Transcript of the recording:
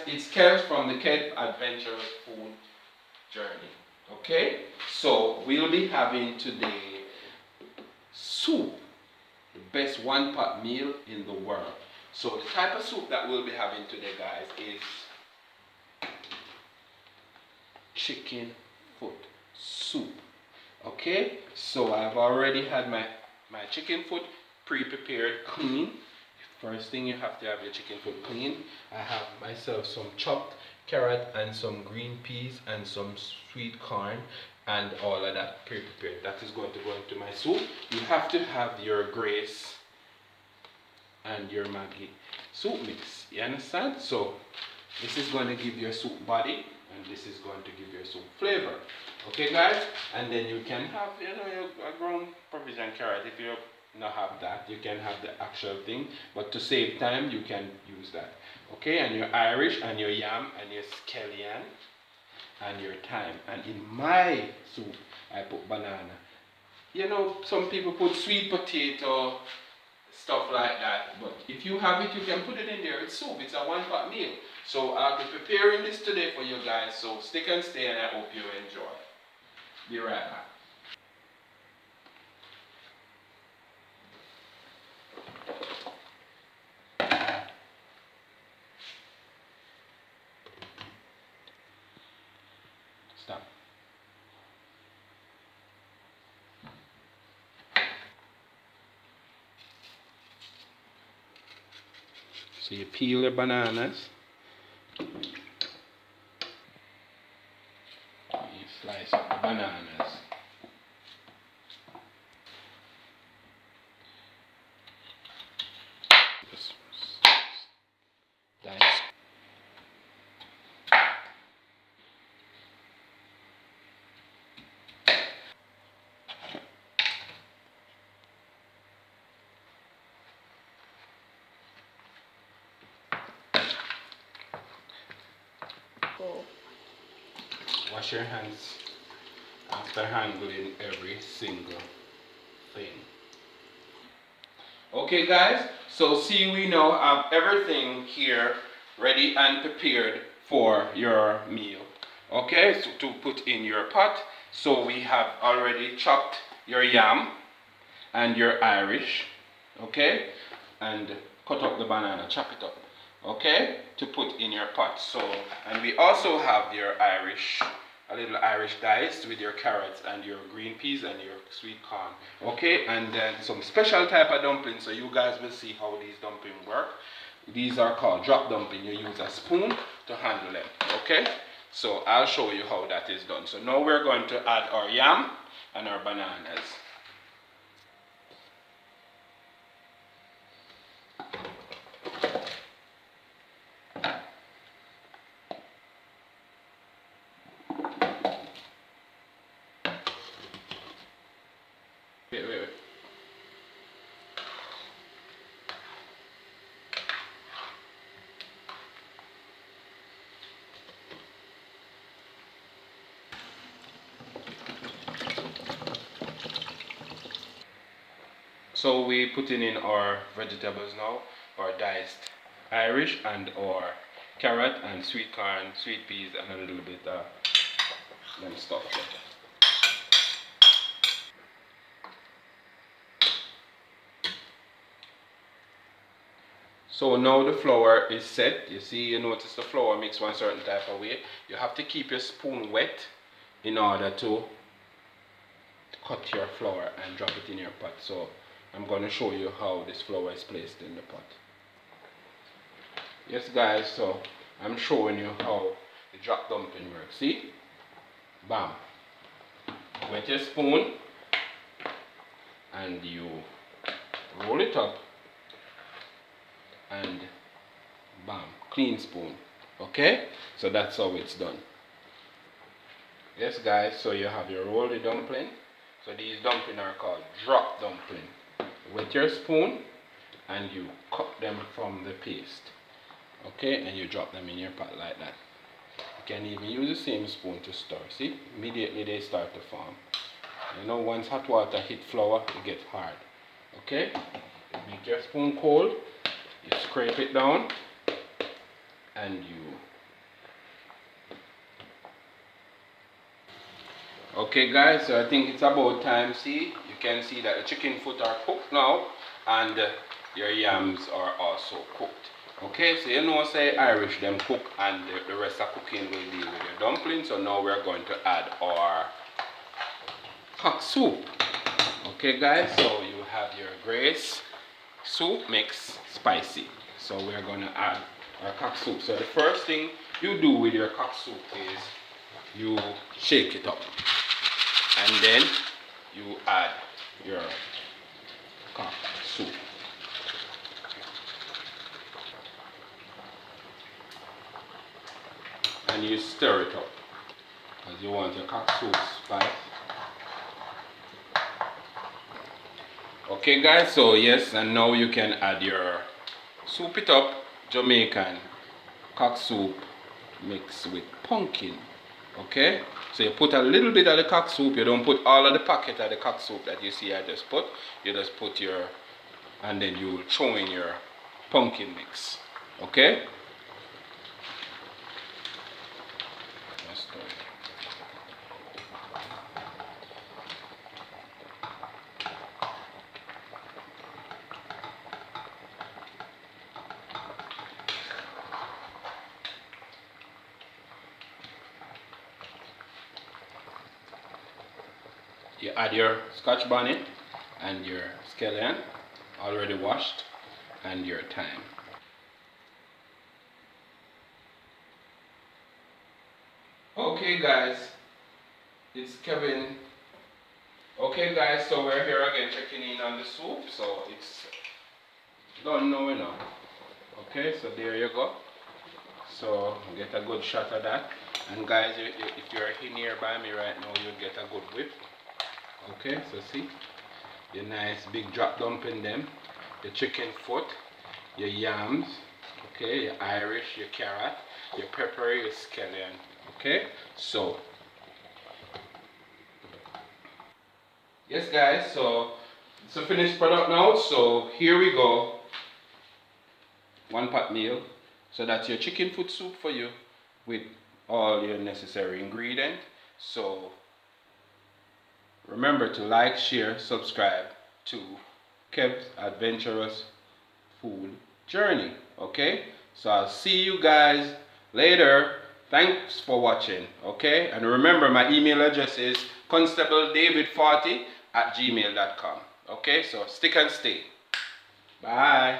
it's Kev from the Kev Adventurous Food Journey. Okay, so we'll be having today soup, the best one pot meal in the world. So the type of soup that we'll be having today, guys, is chicken foot soup. Okay, so I've already had my chicken foot pre-prepared, clean. First thing, you have to have your chicken foot clean. I have myself some chopped carrot and some green peas and some sweet corn and all of that pre-prepared. That is going to go into my soup. You have to have your Grace and your Maggi soup mix. You understand? So this is going to give your soup body and this is going to give your soup flavor. Okay, guys? And then you can have, your ground provision carrot. If you not have that, you can have the actual thing, but to save time you can use that. Okay, and your Irish and your yam and your scallion and your thyme. And in my soup I put banana. Some people put sweet potato, stuff like that, but if you have it, you can put it in there. It's soup. It's a one pot meal. So I'll be preparing this today for you guys, so stick and stay and I hope you enjoy. Be right back. Stop. So you peel the bananas. You slice up the bananas. Just dice. Wash your hands after handling every single thing. Okay, guys, so see, we now have everything here ready and prepared for your meal. Okay, so to put in your pot. So we have already chopped your yam and your Irish, okay, and cut up the banana, chop it up, okay, to put in your pot. So, and we also have your Irish, a little Irish diced with your carrots and your green peas and your sweet corn, okay, and then some special type of dumplings. So you guys will see how these dumplings work. These are called drop dumpling. You use a spoon to handle them, okay. So I'll show you how that is done. So now we're going to add our yam and our bananas. Wait. So we putting in our vegetables now, our diced Irish and our carrot and sweet corn, sweet peas and a little bit of them stuff. So now the flour is set. You notice the flour mix one certain type of way. You have to keep your spoon wet in order to cut your flour and drop it in your pot. So I'm going to show you how this flour is placed in the pot. Yes, guys, so I'm showing you how the drop dumpling works. See? Bam. Wet your spoon and you roll it up and bam, clean spoon. Okay? So that's how it's done. Yes, guys, so you have your rolled dumpling. So these dumplings are called drop dumpling. Wet your spoon and you cut them from the paste. Okay, and you drop them in your pot like that. You can even use the same spoon to stir. See, immediately they start to form. Once hot water hit flour, it gets hard. Okay, make your spoon cold, you scrape it down and you Okay guys, so I think it's about time. See, you can see that the chicken foot are cooked now, and your yams are also cooked. Okay, so you know say Irish them cook, and the rest of cooking will deal with your dumplings. So now we're going to add our cock soup. Okay guys, so you have your grace soup mix spicy. So we're going to add our cock soup. So the first thing you do with your cock soup is you shake it up, and then you add your cock soup. And you stir it up because you want your cock soup spice. Okay guys, so yes, and now you can add your soup it up Jamaican cock soup mixed with pumpkin. Okay, so you put a little bit of the cock soup. You don't put all of the packet of the cock soup that you see I just put. You just put your, and then you will throw in your pumpkin mix. Okay, you add your scotch bonnet and your scallion already washed and your thyme. Okay guys, it's Kevin. Okay guys, so we're here again checking in on the soup. So it's done now, you know. Okay, so there you go. So get a good shot of that. And guys, if you're here by me right now, you'll get a good whip. Okay, so see, your nice big drop dumpling them, your chicken foot, your yams, okay, your Irish, your carrot, your pepper, your scallion. Okay, so yes guys, so it's a finished product now. So here we go. One pot meal. So that's your chicken foot soup for you with all your necessary ingredients. So remember to like, share, subscribe to Kev's Adventurous Food Journey. Okay? So I'll see you guys later. Thanks for watching. Okay? And remember, my email address is constabledavid40@gmail.com. Okay? So stick and stay. Bye.